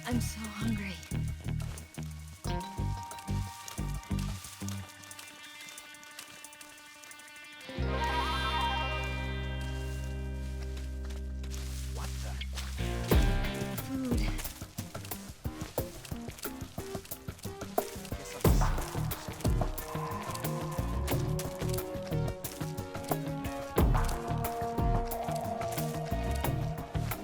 I'm so hungry. What the? Food.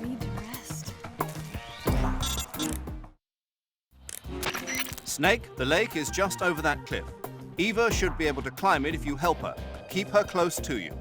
Need to rest. Snake, the lake is just over that cliff. Eva should be able to climb it if you help her. Keep her close to you.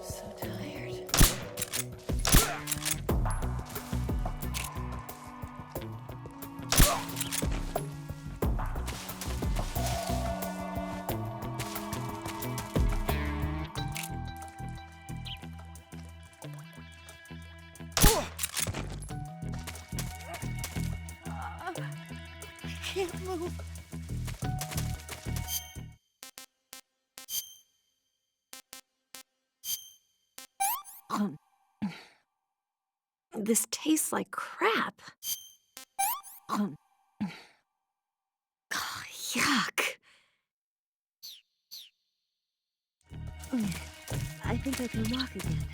So tired. I can't move. This tastes like crap. Oh, yuck. I think I can walk again.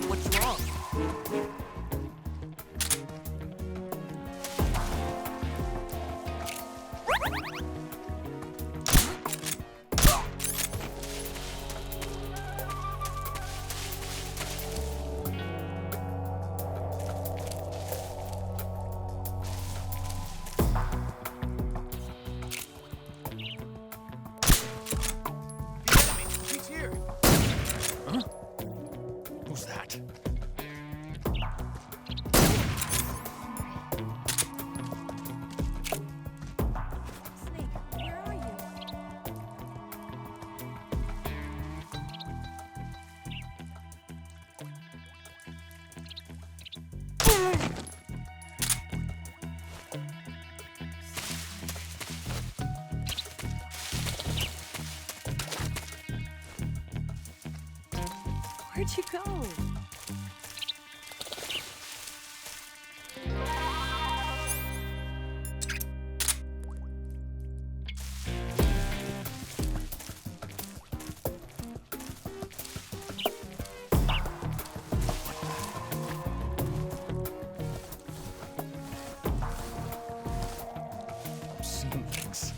What's wrong? The enemy! He's here! Huh? Who's that? Snake, where are you? Where'd you go? I'm seeing things.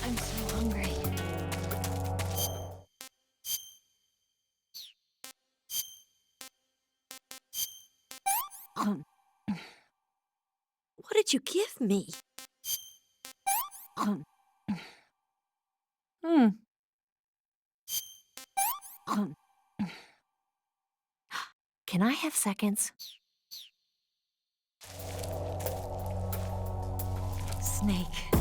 I'm so hungry. What did you give me? Can I have seconds? Snake.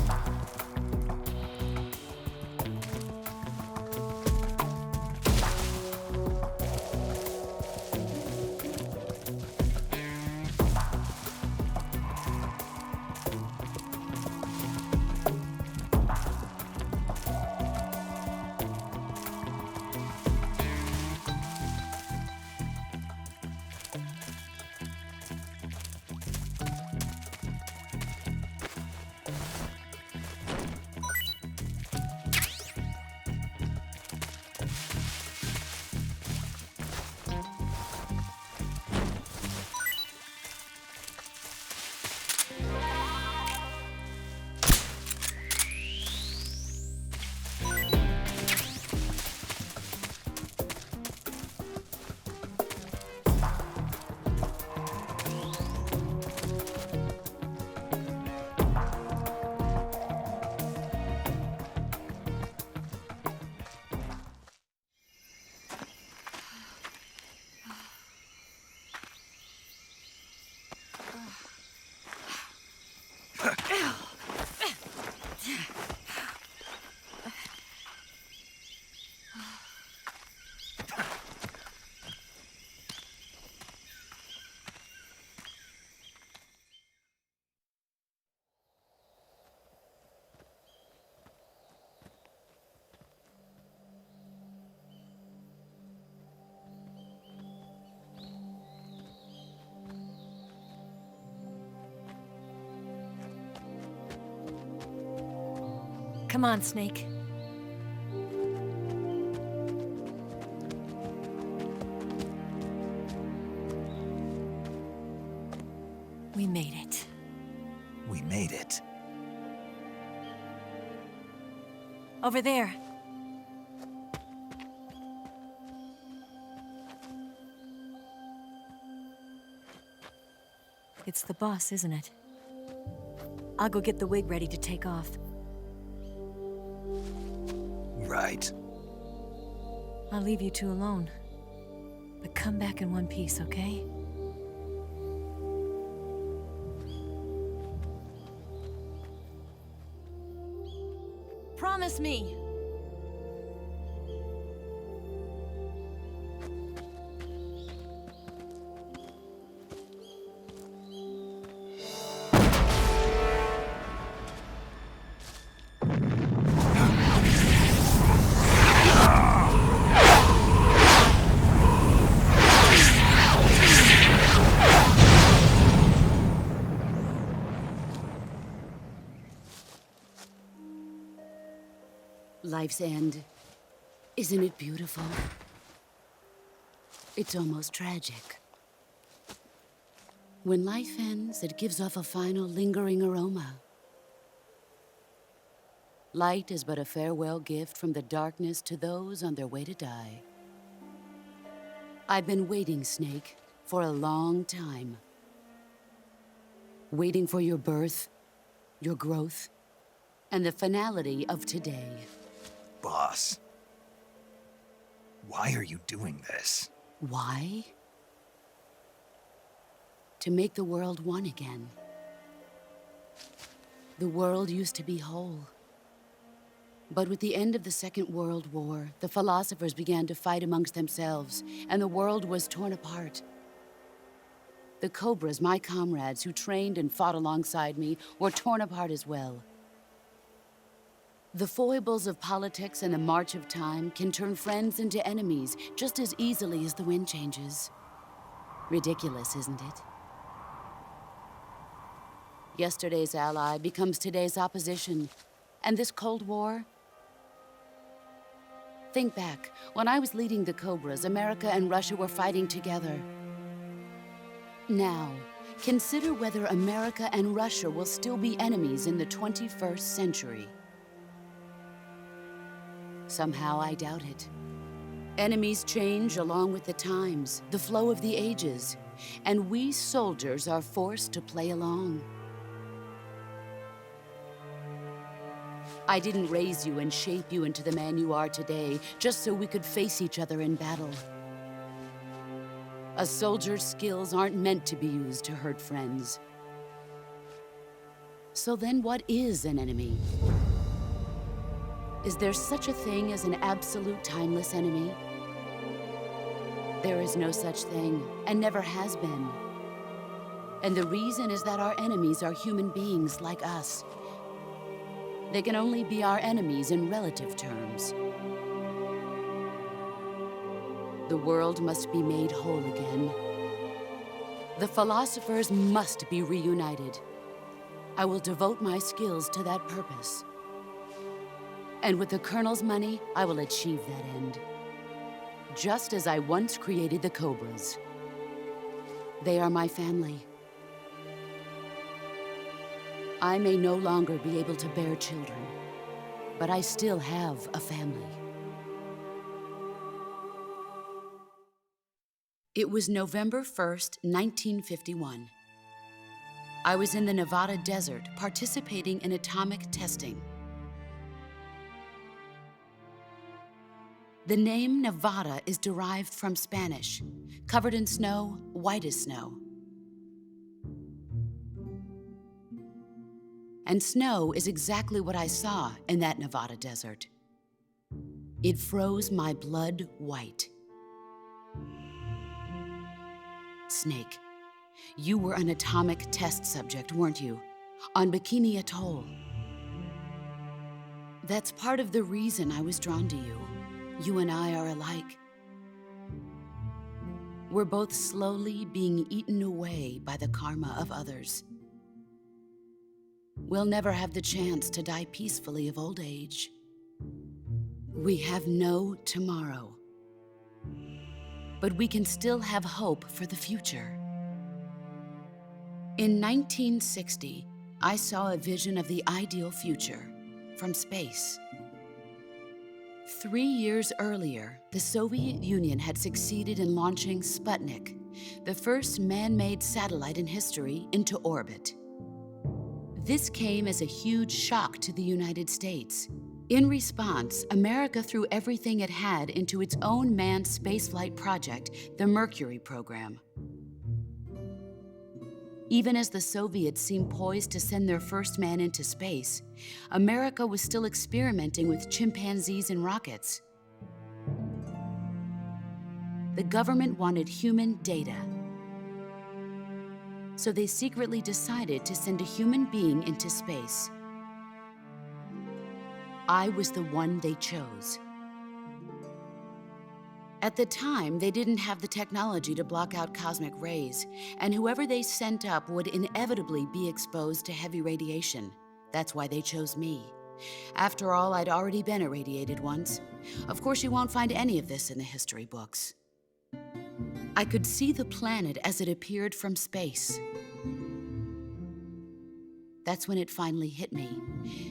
Come on, Snake. We made it. We made it. Over there. It's the boss, isn't it? I'll go get the wig ready to take off. Right. I'll leave you two alone. But come back in one piece, okay? Promise me! Life's end. Isn't it beautiful? It's almost tragic. When life ends, it gives off a final lingering aroma. Light is but a farewell gift from the darkness to those on their way to die. I've been waiting, Snake, for a long time. Waiting for your birth, your growth, and the finality of today. Boss. Why are you doing this? Why? To make the world one again. The world used to be whole. But with the end of the Second World War, the philosophers began to fight amongst themselves, and the world was torn apart. The Cobras, my comrades who trained and fought alongside me, were torn apart as well. The foibles of politics and the march of time can turn friends into enemies just as easily as the wind changes. Ridiculous, isn't it? Yesterday's ally becomes today's opposition. And this Cold War? Think back. When I was leading the Cobras, America and Russia were fighting together. Now, consider whether America and Russia will still be enemies in the 21st century. Somehow I doubt it. Enemies change along with the times, the flow of the ages, and we soldiers are forced to play along. I didn't raise you and shape you into the man you are today just so we could face each other in battle. A soldier's skills aren't meant to be used to hurt friends. So then what is an enemy? Is there such a thing as an absolute timeless enemy? There is no such thing, and never has been. And the reason is that our enemies are human beings like us. They can only be our enemies in relative terms. The world must be made whole again. The philosophers must be reunited. I will devote my skills to that purpose. And with the Colonel's money, I will achieve that end. Just as I once created the Cobras. They are my family. I may no longer be able to bear children, but I still have a family. It was November 1st, 1951. I was in the Nevada desert participating in atomic testing. The name Nevada is derived from Spanish, covered in snow, white as snow. And snow is exactly what I saw in that Nevada desert. It froze my blood white. Snake, you were an atomic test subject, weren't you? On Bikini Atoll. That's part of the reason I was drawn to you. You and I are alike. We're both slowly being eaten away by the karma of others. We'll never have the chance to die peacefully of old age. We have no tomorrow. But we can still have hope for the future. In 1960, I saw a vision of the ideal future from space. 3 years earlier, the Soviet Union had succeeded in launching Sputnik, the first man-made satellite in history, into orbit. This came as a huge shock to the United States. In response, America threw everything it had into its own manned spaceflight project, the Mercury program. Even as the Soviets seemed poised to send their first man into space, America was still experimenting with chimpanzees and rockets. The government wanted human data. So they secretly decided to send a human being into space. I was the one they chose. At the time, they didn't have the technology to block out cosmic rays, and whoever they sent up would inevitably be exposed to heavy radiation. That's why they chose me. After all, I'd already been irradiated once. Of course, you won't find any of this in the history books. I could see the planet as it appeared from space. That's when it finally hit me.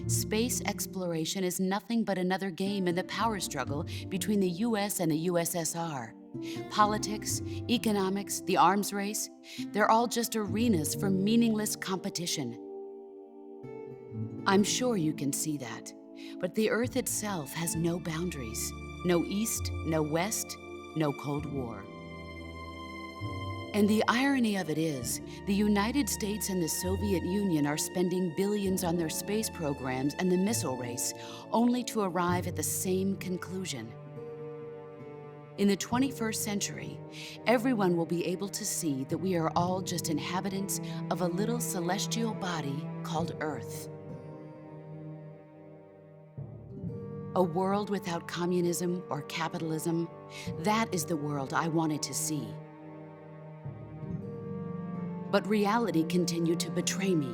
Space exploration is nothing but another game in the power struggle between the US and the USSR. Politics, economics, the arms race, they're all just arenas for meaningless competition. I'm sure you can see that, but the Earth itself has no boundaries. No East, no West, no Cold War. And the irony of it is, the United States and the Soviet Union are spending billions on their space programs and the missile race, only to arrive at the same conclusion. In the 21st century, everyone will be able to see that we are all just inhabitants of a little celestial body called Earth. A world without communism or capitalism, that is the world I wanted to see. But reality continued to betray me.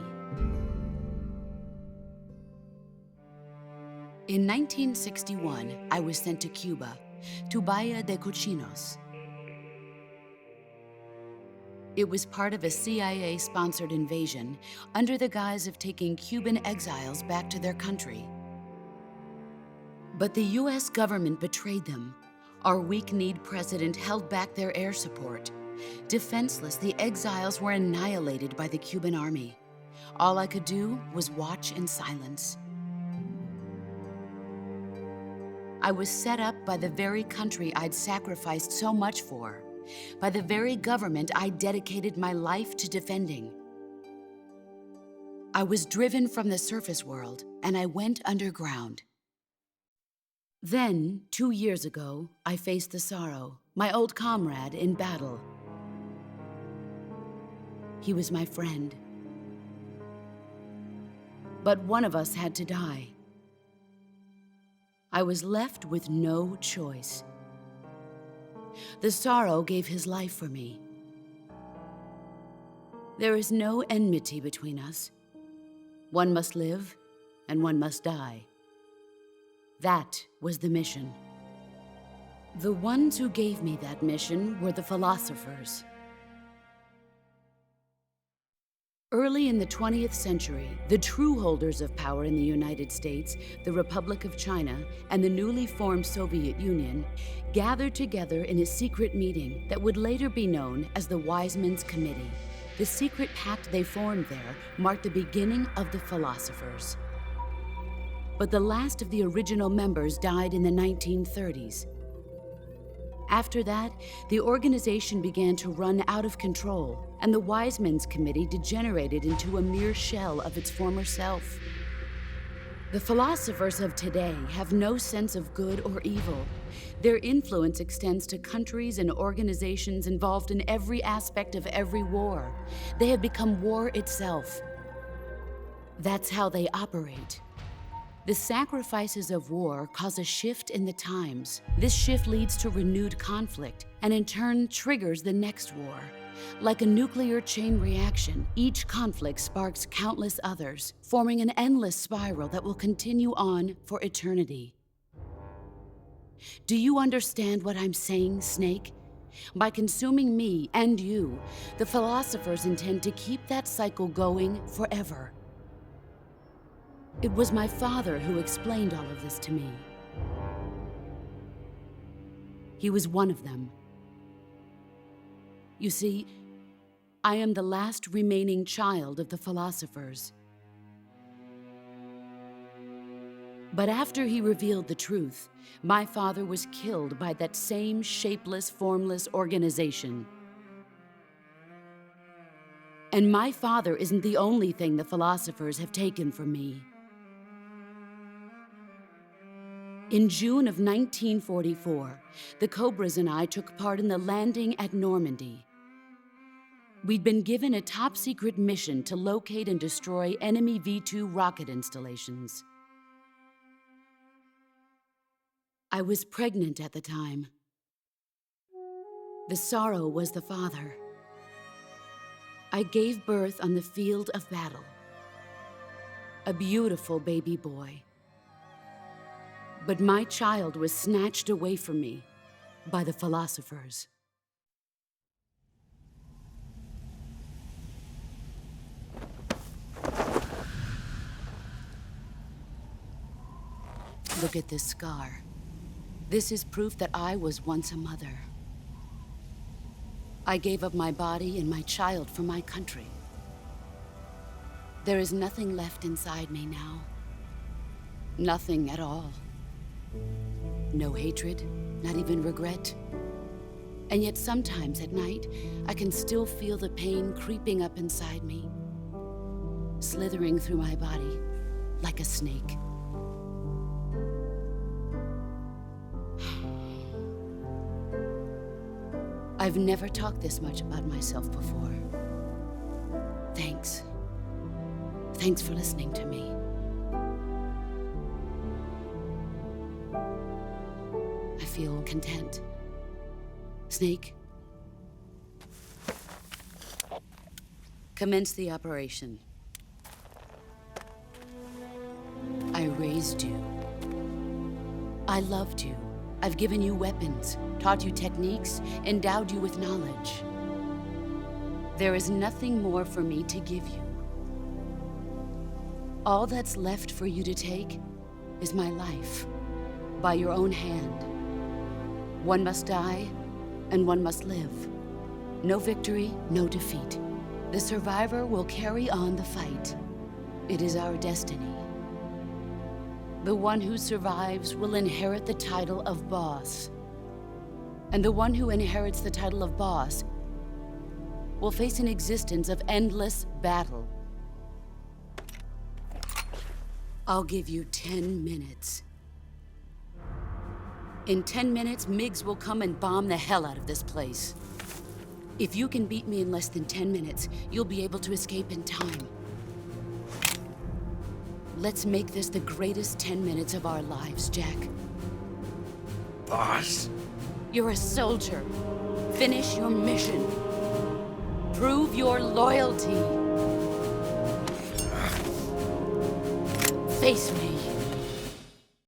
In 1961, I was sent to Cuba, to Bahia de Cochinos. It was part of a CIA-sponsored invasion under the guise of taking Cuban exiles back to their country. But the US government betrayed them. Our weak-kneed president held back their air support. Defenseless, the exiles were annihilated by the Cuban army. All I could do was watch in silence. I was set up by the very country I'd sacrificed so much for, by the very government I dedicated my life to defending. I was driven from the surface world, and I went underground. Then, 2 years ago, I faced the Sorrow, my old comrade in battle. He was my friend. But one of us had to die. I was left with no choice. The Sorrow gave his life for me. There is no enmity between us. One must live, and one must die. That was the mission. The ones who gave me that mission were the philosophers. Early in the 20th century, the true holders of power in the United States, the Republic of China, and the newly formed Soviet Union gathered together in a secret meeting that would later be known as the Wise Men's Committee. The secret pact they formed there marked the beginning of the philosophers. But the last of the original members died in the 1930s. After that, the organization began to run out of control, and the Wise Men's Committee degenerated into a mere shell of its former self. The philosophers of today have no sense of good or evil. Their influence extends to countries and organizations involved in every aspect of every war. They have become war itself. That's how they operate. The sacrifices of war cause a shift in the times. This shift leads to renewed conflict, and in turn triggers the next war. Like a nuclear chain reaction, each conflict sparks countless others, forming an endless spiral that will continue on for eternity. Do you understand what I'm saying, Snake? By consuming me and you, the philosophers intend to keep that cycle going forever. It was my father who explained all of this to me. He was one of them. You see, I am the last remaining child of the philosophers. But after he revealed the truth, my father was killed by that same shapeless, formless organization. And my father isn't the only thing the philosophers have taken from me. In June of 1944, the Cobras and I took part in the landing at Normandy. We'd been given a top-secret mission to locate and destroy enemy V-2 rocket installations. I was pregnant at the time. The Sorrow was the father. I gave birth on the field of battle. A beautiful baby boy. But my child was snatched away from me by the philosophers. Look at this scar. This is proof that I was once a mother. I gave up my body and my child for my country. There is nothing left inside me now. Nothing at all. No hatred, not even regret. And yet sometimes at night, I can still feel the pain creeping up inside me, slithering through my body like a snake. I've never talked this much about myself before. Thanks. Thanks for listening to me. I feel content. Snake, commence the operation. I raised you. I loved you. I've given you weapons, taught you techniques, endowed you with knowledge. There is nothing more for me to give you. All that's left for you to take is my life, by your own hand. One must die, and one must live. No victory, no defeat. The survivor will carry on the fight. It is our destiny. The one who survives will inherit the title of boss. And the one who inherits the title of boss will face an existence of endless battle. I'll give you 10 minutes. In 10 minutes, Miggs will come and bomb the hell out of this place. If you can beat me in less than 10 minutes, you'll be able to escape in time. Let's make this the greatest 10 minutes of our lives, Jack. Boss. You're a soldier. Finish your mission. Prove your loyalty. Face me.